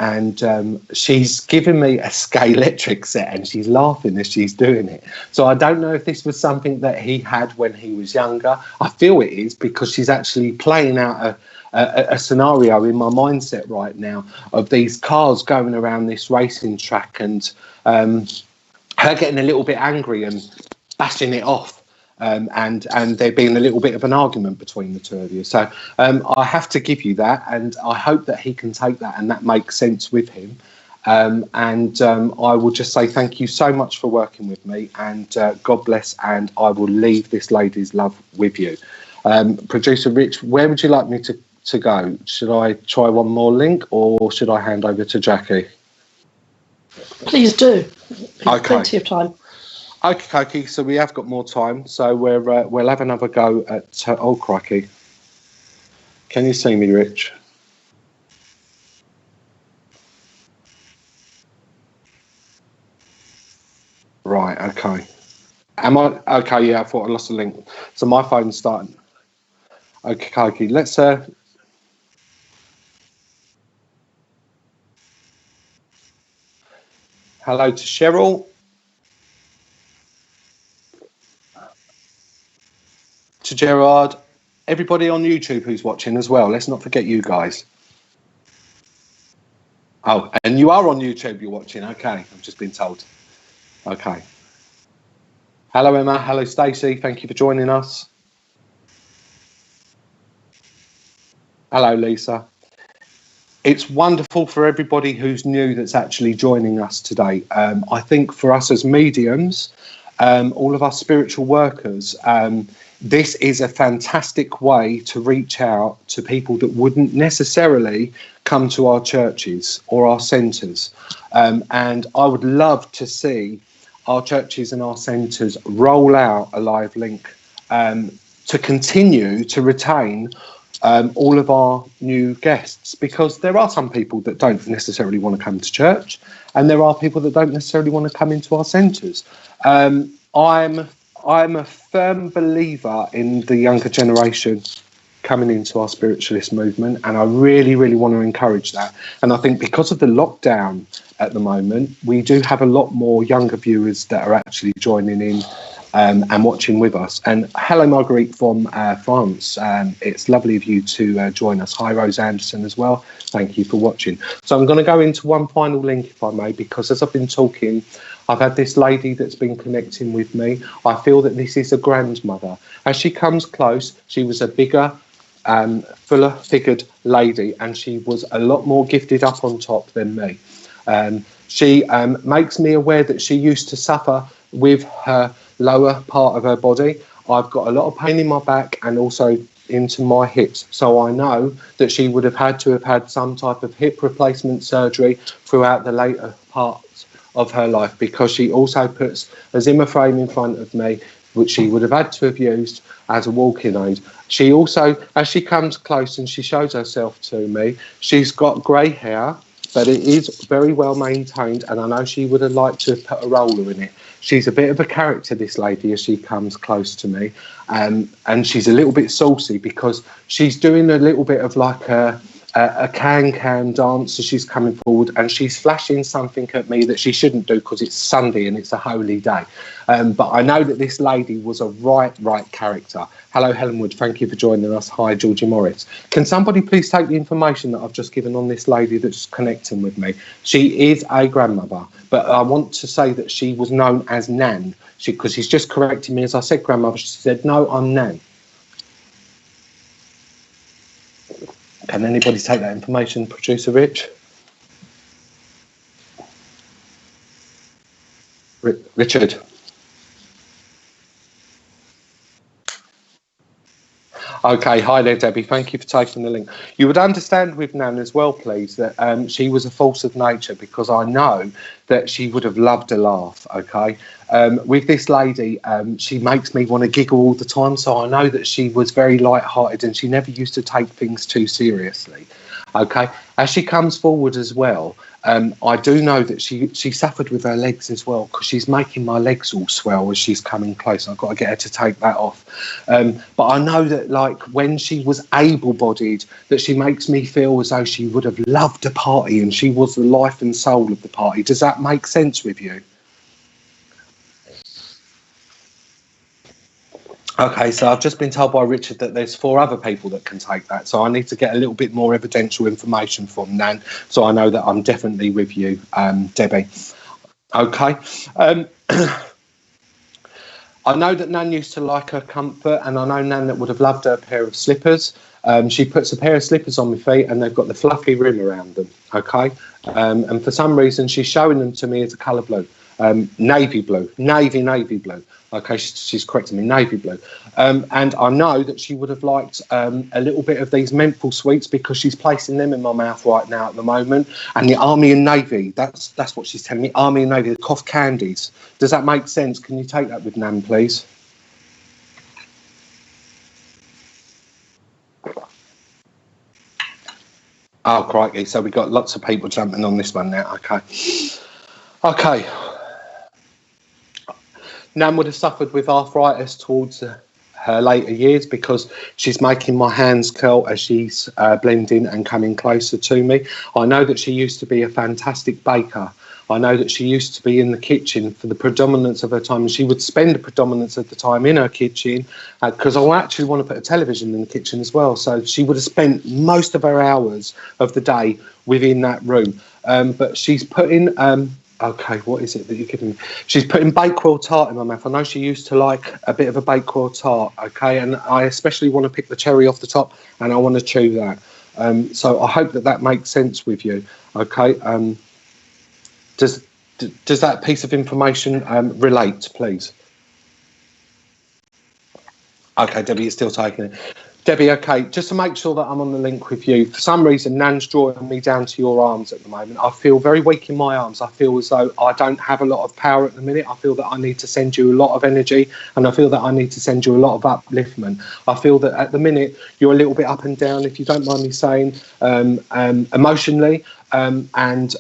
S5: And she's given me a Scalextric set, and she's laughing as she's doing it. So I don't know if this was something that he had when he was younger. I feel it is, because she's actually playing out a scenario in my mindset right now of these cars going around this racing track, and her getting a little bit angry and bashing it off. And there being a little bit of an argument between the two of you. So I have to give you that, and I hope that he can take that and that makes sense with him. I will just say thank you so much for working with me, and God bless, and I will leave this lady's love with you. Producer Rich, where would you like me to go? Should I try one more link, or should I hand over to Jackie?
S1: Please do.
S5: Okay.
S1: Plenty of time.
S5: Okay, so we have got more time, so we'll have another go at... oh, crikey. Can you see me, Rich? Right, okay. Am I... Okay, yeah, I thought I lost the link. So my phone's starting. Okay, let's... Hello to Cheryl. To Gerard, everybody on YouTube who's watching as well. Let's not forget you guys. Oh, and you are on YouTube, you're watching. Okay, I've just been told. Okay. Hello, Emma. Hello, Stacey. Thank you for joining us. Hello, Lisa. It's wonderful for everybody who's new that's actually joining us today. I think for us as mediums, all of our spiritual workers, this is a fantastic way to reach out to people that wouldn't necessarily come to our churches or our centres. And I would love to see our churches and our centres roll out a live link to continue to retain all of our new guests, because there are some people that don't necessarily want to come to church, and there are people that don't necessarily want to come into our centres. I'm a firm believer in the younger generation coming into our spiritualist movement, and I really, really want to encourage that. And I think because of the lockdown at the moment, we do have a lot more younger viewers that are actually joining in and watching with us. And hello, Marguerite from France. It's lovely of you to join us. Hi, Rose Anderson as well. Thank you for watching. So I'm going to go into one final link, if I may, because as I've been talking, I've had this lady that's been connecting with me. I feel that this is a grandmother. As she comes close, she was a bigger, fuller figured lady, and she was a lot more gifted up on top than me. She makes me aware that she used to suffer with her lower part of her body. I've got a lot of pain in my back and also into my hips, so I know that she would have had some type of hip replacement surgery throughout the later parts of her life, because she also puts a Zimmer frame in front of me, which she would have had to have used as a walking aid. She also, as she comes close and she shows herself to me, she's got grey hair, but it is very well maintained, and I know she would have liked to have put a roller in it. She's a bit of a character, this lady, as she comes close to me, and she's a little bit saucy because she's doing a little bit of like a can dance as she's coming forward, and she's flashing something at me that she shouldn't do because it's Sunday and it's a holy day. But I know that this lady was a right character. Hello, Helen Wood. Thank you for joining us. Hi, Georgie Morris. Can somebody please take the information that I've just given on this lady that's connecting with me? She is a grandmother, but I want to say that she was known as Nan, because she's just correcting me. As I said grandmother, she said, no, I'm Nan. Can anybody take that information, Producer Rich? Richard. Okay, hi there, Debbie. Thank you for taking the link. You would understand with Nan as well, please, that she was a force of nature, because I know that she would have loved a laugh, okay? With this lady, she makes me want to giggle all the time, so I know that she was very light-hearted and she never used to take things too seriously. Okay, as she comes forward as well, I do know that she suffered with her legs as well, because she's making my legs all swell as she's coming close. I've got to get her to take that off. But I know that, like, when she was able-bodied, that she makes me feel as though she would have loved the party and she was the life and soul of the party. Does that make sense with you? Okay, so I've just been told by Richard that there's 4 other people that can take that. So I need to get a little bit more evidential information from Nan, so I know that I'm definitely with you, Debbie. Okay. I know that Nan used to like her comfort, and I know Nan that would have loved her pair of slippers. She puts a pair of slippers on my feet, and they've got the fluffy rim around them. Okay. And for some reason, she's showing them to me as a colour blue. Navy blue, navy blue. Okay, she's correcting me, navy blue. And I know that she would have liked a little bit of these menthol sweets, because she's placing them in my mouth right now at the moment. And the Army and Navy, that's what she's telling me, Army and Navy, the cough candies. Does that make sense? Can you take that with Nan, please? Oh, crikey, so we've got lots of people jumping on this one now. Okay. Nan would have suffered with arthritis towards her later years, because she's making my hands curl as she's blending and coming closer to me. I know that she used to be a fantastic baker. I know that she used to be in the kitchen for the predominance of her time, and she would spend the predominance of the time in her kitchen, because I actually want to put a television in the kitchen as well. So she would have spent most of her hours of the day within that room. But she's putting... okay, what is it that you're giving me? She's putting Bakewell tart in my mouth. I know she used to like a bit of a Bakewell tart, okay? And I especially want to pick the cherry off the top, and I want to chew that. So I hope that makes sense with you, okay? Does that piece of information relate, please? Okay, Debbie, you're still taking it. Debbie, okay, just to make sure that I'm on the link with you, for some reason, Nan's drawing me down to your arms at the moment. I feel very weak in my arms. I feel as though I don't have a lot of power at the minute. I feel that I need to send you a lot of energy, and I feel that I need to send you a lot of upliftment. I feel that at the minute, you're a little bit up and down, if you don't mind me saying, emotionally, and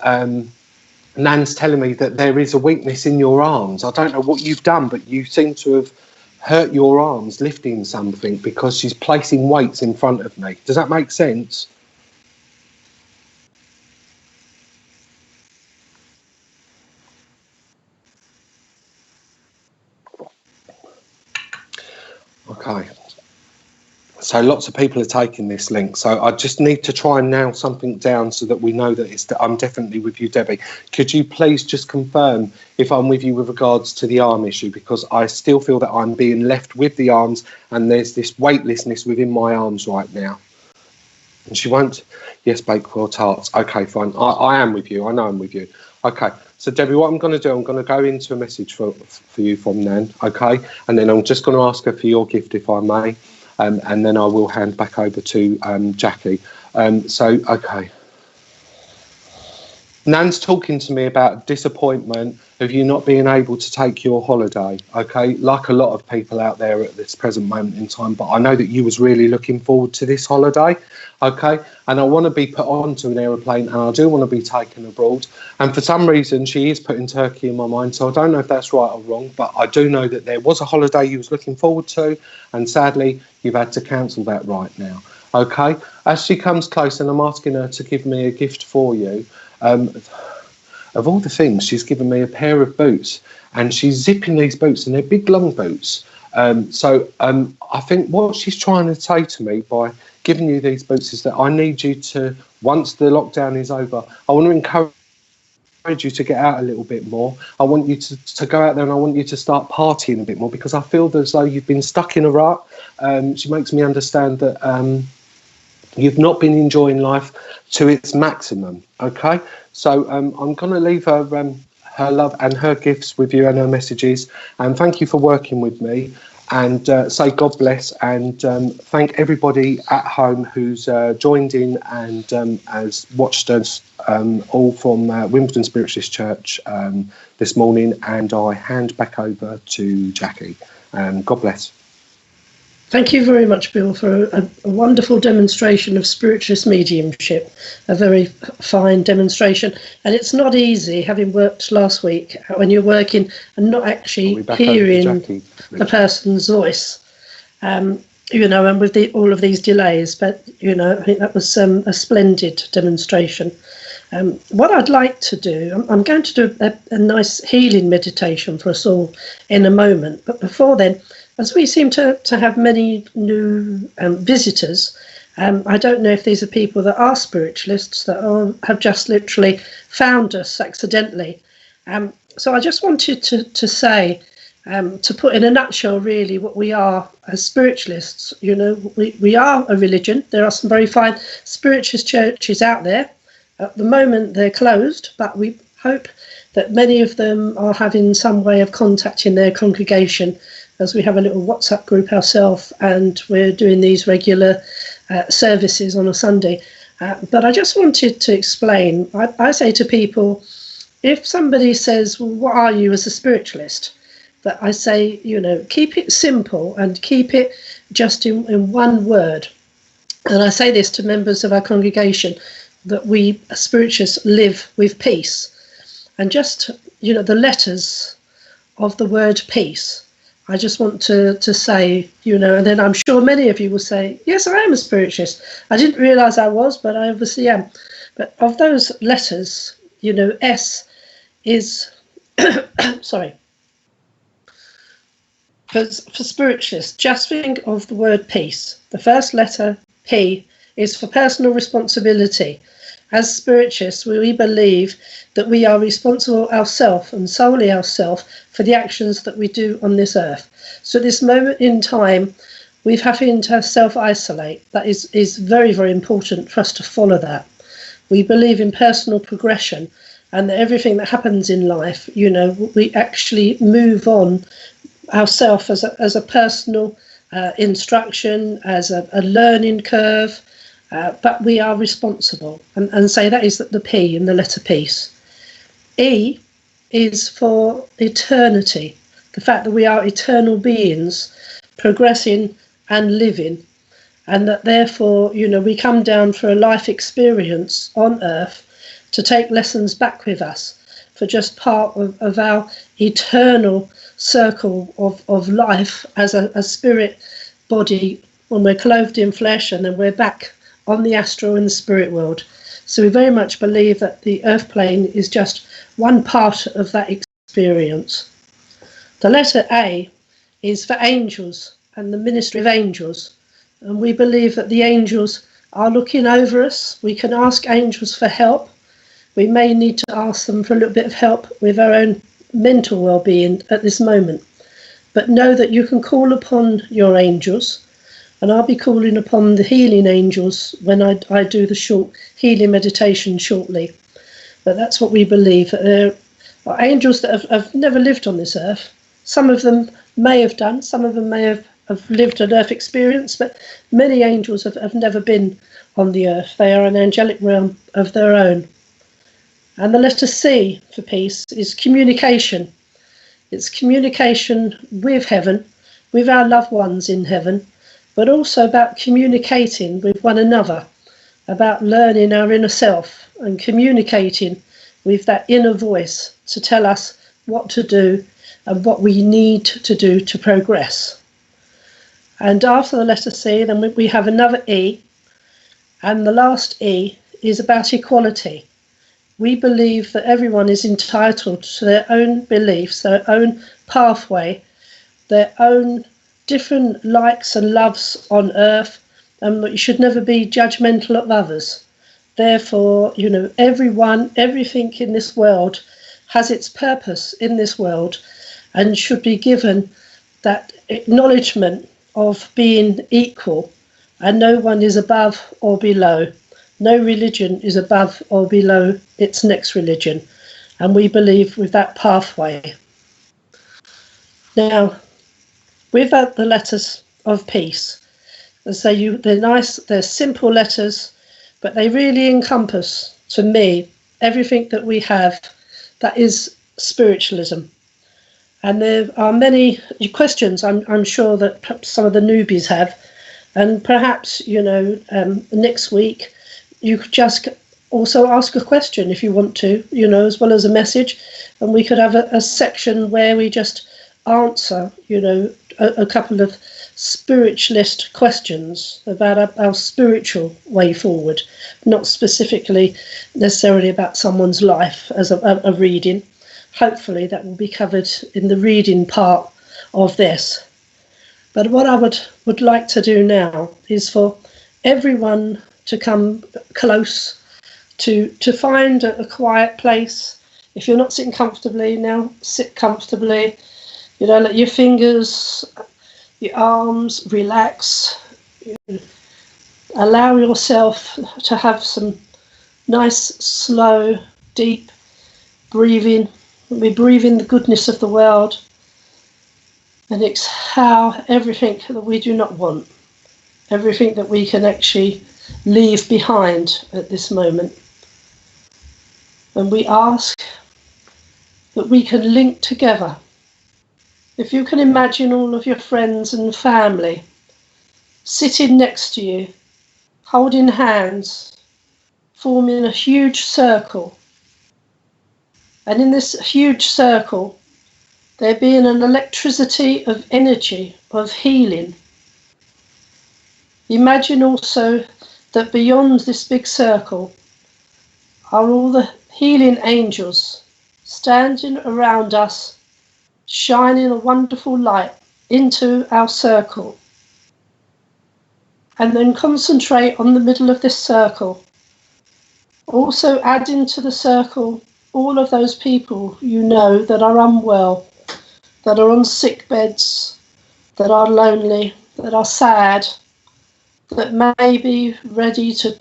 S5: Nan's telling me that there is a weakness in your arms. I don't know what you've done, but you seem to have hurt your arms lifting something, because she's placing weights in front of me. Does that make sense? Okay. So lots of people are taking this link. So I just need to try and nail something down so that we know that I'm definitely with you, Debbie. Could you please just confirm if I'm with you with regards to the arm issue? Because I still feel that I'm being left with the arms, and there's this weightlessness within my arms right now. And she won't. Yes, Bakewell tarts. Okay, fine. I am with you. I know I'm with you. Okay. So, Debbie, what I'm going to do, I'm going to go into a message for you from Nan, okay? And then I'm just going to ask her for your gift, if I may. And then I will hand back over to Jackie. Okay. Nan's talking to me about disappointment of you not being able to take your holiday, okay? Like a lot of people out there at this present moment in time, but I know that you was really looking forward to this holiday, okay? And I want to be put onto an aeroplane, and I do want to be taken abroad. And for some reason, she is putting Turkey in my mind, so I don't know if that's right or wrong, but I do know that there was a holiday you was looking forward to, and sadly, you've had to cancel that right now, okay? As she comes close, and I'm asking her to give me a gift for you, of all the things, she's given me a pair of boots, and she's zipping these boots, and they're big, long boots. I think what she's trying to say to me by giving you these boots is that I need you to, once the lockdown is over, I want to encourage you to get out a little bit more. I want you to go out there, and I want you to start partying a bit more, because I feel as though you've been stuck in a rut. She makes me understand that you've not been enjoying life to its maximum, okay? So I'm going to leave her love and her gifts with you, and her messages. And thank you for working with me. And say God bless, and thank everybody at home who's joined in and has watched us all from Wimbledon Spiritualist Church this morning. And I hand back over to Jackie. God bless.
S1: Thank you very much, Bill, for a wonderful demonstration of spiritualist mediumship, a very fine demonstration. And it's not easy, having worked last week, when you're working and not actually hearing the person's voice, you know, and with all of these delays. But, you know, I think that was a splendid demonstration. What I'd like to do, I'm going to do a nice healing meditation for us all in a moment. But before then, as we seem to have many new visitors, I don't know if these are people that are spiritualists that have just literally found us accidentally. So I just wanted to say, to put in a nutshell really what we are as spiritualists. You know, we are a religion. There are some very fine spiritualist churches out there. At the moment they're closed, but we hope that many of them are having some way of contacting their congregation, as we have a little WhatsApp group ourselves, and we're doing these regular services on a Sunday. But I just wanted to explain, I say to people, if somebody says, well, what are you as a spiritualist? That I say, you know, keep it simple and keep it just in one word. And I say this to members of our congregation, that we spiritualists live with peace. And just, you know, the letters of the word peace, I just want to say, you know, and then I'm sure many of you will say, yes, I am a spiritualist. I didn't realise I was, but I obviously am. But of those letters, you know, S is, sorry, for spiritualists, just think of the word peace. The first letter, P, is for personal responsibility. As spiritualists, we believe that we are responsible ourselves and solely ourselves for the actions that we do on this earth. So at this moment in time, we're having to self-isolate. That is very, very important for us to follow that. We believe in personal progression, and that everything that happens in life, you know, we actually move on ourselves as a personal instruction, as a learning curve. But we are responsible, and say that is the P in the letter peace. E is for eternity, the fact that we are eternal beings, progressing and living, and that therefore, you know, we come down for a life experience on earth to take lessons back with us for just part of our eternal circle of life as a spirit body, when we're clothed in flesh, and then we're back on the astral and the spirit world. So we very much believe that the earth plane is just one part of that experience. The letter A is for angels and the ministry of angels. And we believe that the angels are looking over us. We can ask angels for help. We may need to ask them for a little bit of help with our own mental well-being at this moment. But know that you can call upon your angels. And I'll be calling upon the healing angels when I do the short healing meditation shortly. But that's what we believe. There are angels that have never lived on this earth. Some of them may have done, some of them may have lived an earth experience, but many angels have never been on the earth. They are an angelic realm of their own. And the letter C for peace is communication. It's communication with heaven, with our loved ones in heaven, but also about communicating with one another, about learning our inner self and communicating with that inner voice to tell us what to do and what we need to do to progress. And after the letter C, then we have another E, and the last E is about equality. We believe that everyone is entitled to their own beliefs, their own pathway, their own different likes and loves on earth, and that you should never be judgmental of others. Therefore, you know, everyone, everything in this world has its purpose in this world and should be given that acknowledgement of being equal, and no one is above or below. No religion is above or below its next religion, and we believe with that pathway. Now, with the letters of peace, they're nice, they're simple letters, but they really encompass, to me, everything that we have that is spiritualism. And there are many questions I'm sure that perhaps some of the newbies have. And perhaps, next week you could just also ask a question if you want to, as well as a message. And we could have a section where we just answer, a couple of spiritualist questions about our spiritual way forward, not specifically necessarily about someone's life as a reading. Hopefully that will be covered in the reading part of this. But what I would like to do now is for everyone to come close, to find a quiet place. If you're not sitting comfortably now, sit comfortably. Let your fingers, your arms relax. Allow yourself to have some nice, slow, deep breathing. We breathe in the goodness of the world and exhale everything that we do not want, everything that we can actually leave behind at this moment. And we ask that we can link together. If you can imagine all of your friends and family sitting next to you, holding hands, forming a huge circle. And in this huge circle, there being an electricity of energy, of healing. Imagine also that beyond this big circle are all the healing angels standing around us, shining a wonderful light into our circle. And then concentrate on the middle of this circle. Also add into the circle all of those people that are unwell, that are on sick beds, that are lonely, that are sad, that may be ready to,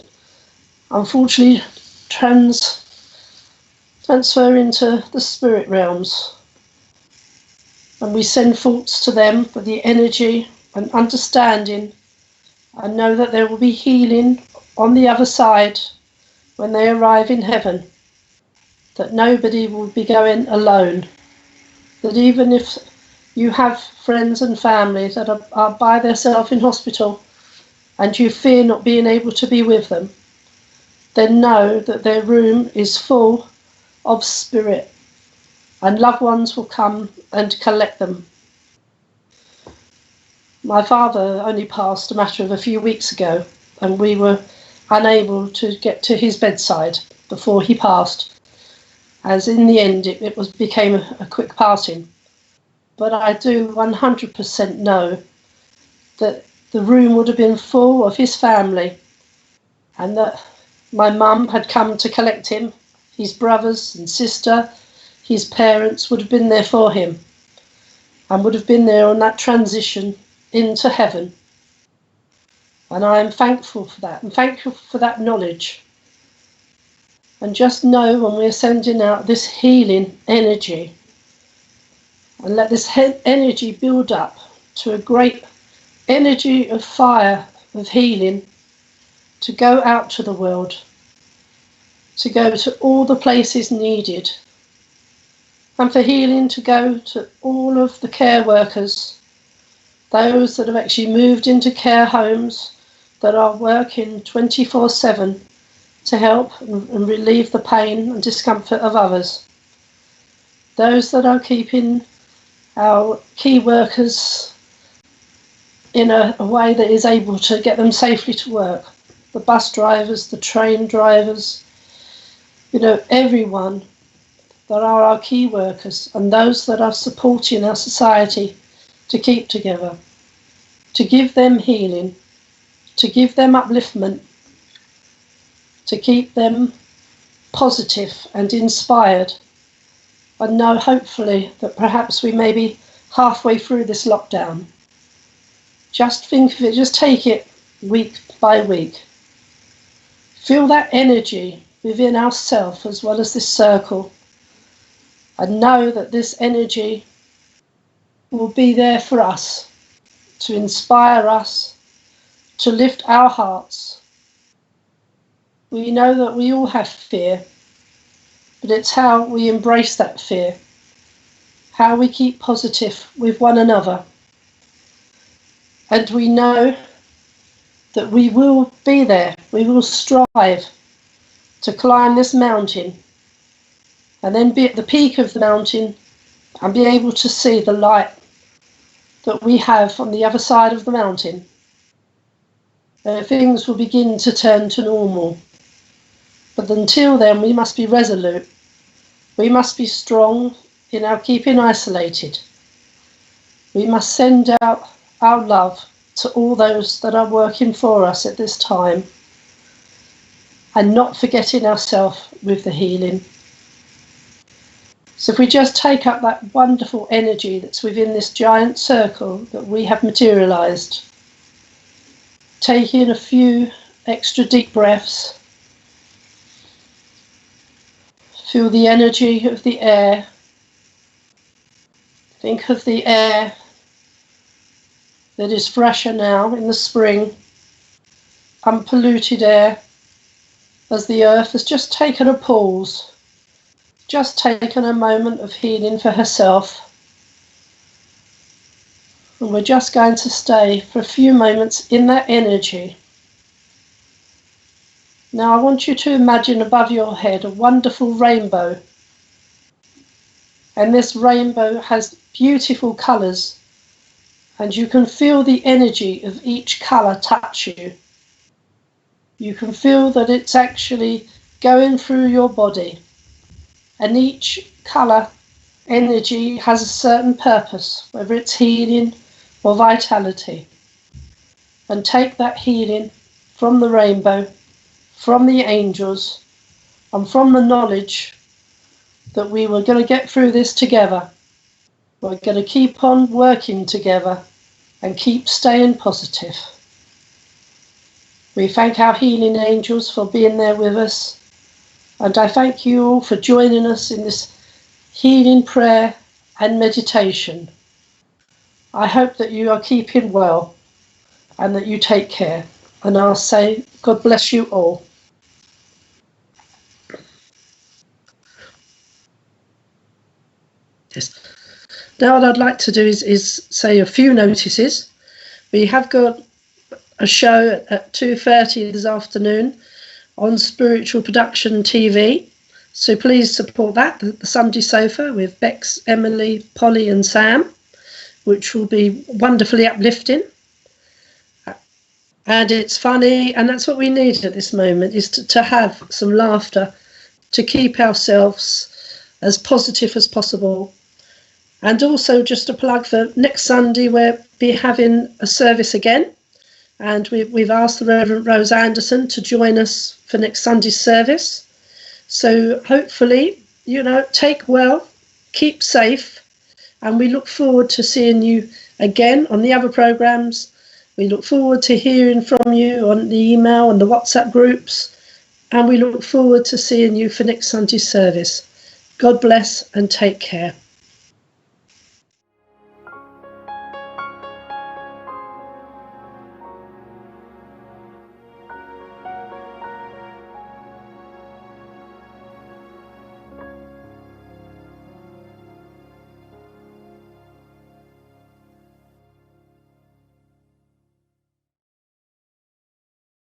S1: unfortunately, transfer into the spirit realms. And we send thoughts to them for the energy and understanding, and know that there will be healing on the other side when they arrive in heaven, that nobody will be going alone, that even if you have friends and family that are by themselves in hospital and you fear not being able to be with them, then know that their room is full of spirit and loved ones will come and collect them. My father only passed a matter of a few weeks ago, and we were unable to get to his bedside before he passed, as in the end it became a quick passing. But I do 100% know that the room would have been full of his family, and that my mum had come to collect him, his brothers and sister, his parents would have been there for him, and would have been there on that transition into heaven. And I am thankful for that, and thankful for that knowledge. And just know when we're sending out this healing energy, and let this energy build up to a great energy of fire, of healing, to go out to the world, to go to all the places needed, and for healing to go to all of the care workers, those that have actually moved into care homes, that are working 24/7 to help and relieve the pain and discomfort of others. Those that are keeping our key workers in a way that is able to get them safely to work. The bus drivers, the train drivers, everyone that are our key workers, and those that are supporting our society to keep together, to give them healing, to give them upliftment, to keep them positive and inspired, and know hopefully that perhaps we may be halfway through this lockdown. Just think of it, just take it week by week. Feel that energy within ourselves as well as this circle, and know that this energy will be there for us, to inspire us, to lift our hearts. We know that we all have fear, but it's how we embrace that fear, how we keep positive with one another. And we know that we will be there. We will strive to climb this mountain and then be at the peak of the mountain and be able to see the light that we have on the other side of the mountain. Things will begin to turn to normal. But until then, we must be resolute. We must be strong in our keeping isolated. We must send out our love to all those that are working for us at this time, and not forgetting ourselves with the healing. So if we just take up that wonderful energy that's within this giant circle that we have materialized, take in a few extra deep breaths, feel the energy of the air, think of the air that is fresher now in the spring, unpolluted air, as the earth has just taken a pause, just taken a moment of healing for herself. And we're just going to stay for a few moments in that energy. Now I want you to imagine above your head a wonderful rainbow. And this rainbow has beautiful colours, and you can feel the energy of each colour touch you. You can feel that it's actually going through your body, and each colour energy has a certain purpose, whether it's healing or vitality. And take that healing from the rainbow, from the angels, and from the knowledge that we were going to get through this together. We're going to keep on working together and keep staying positive. We thank our healing angels for being there with us, and I thank you all for joining us in this healing prayer and meditation. I hope that you are keeping well and that you take care, and I'll say God bless you all. Yes. Now what I'd like to do is say a few notices. We have got a show at 2:30 this afternoon on Spiritual Production TV. So please support that, the Sunday Sofa with Bex, Emily, Polly and Sam, which will be wonderfully uplifting. And it's funny, and that's what we need at this moment, is to have some laughter, to keep ourselves as positive as possible. And also just a plug for next Sunday, we'll be having a service again. And we've asked the Reverend Rose Anderson to join us for next Sunday's service. So hopefully, take well, keep safe, and we look forward to seeing you again on the other programmes. We look forward to hearing from you on the email and the WhatsApp groups, and we look forward to seeing you for next Sunday's service. God bless and take care.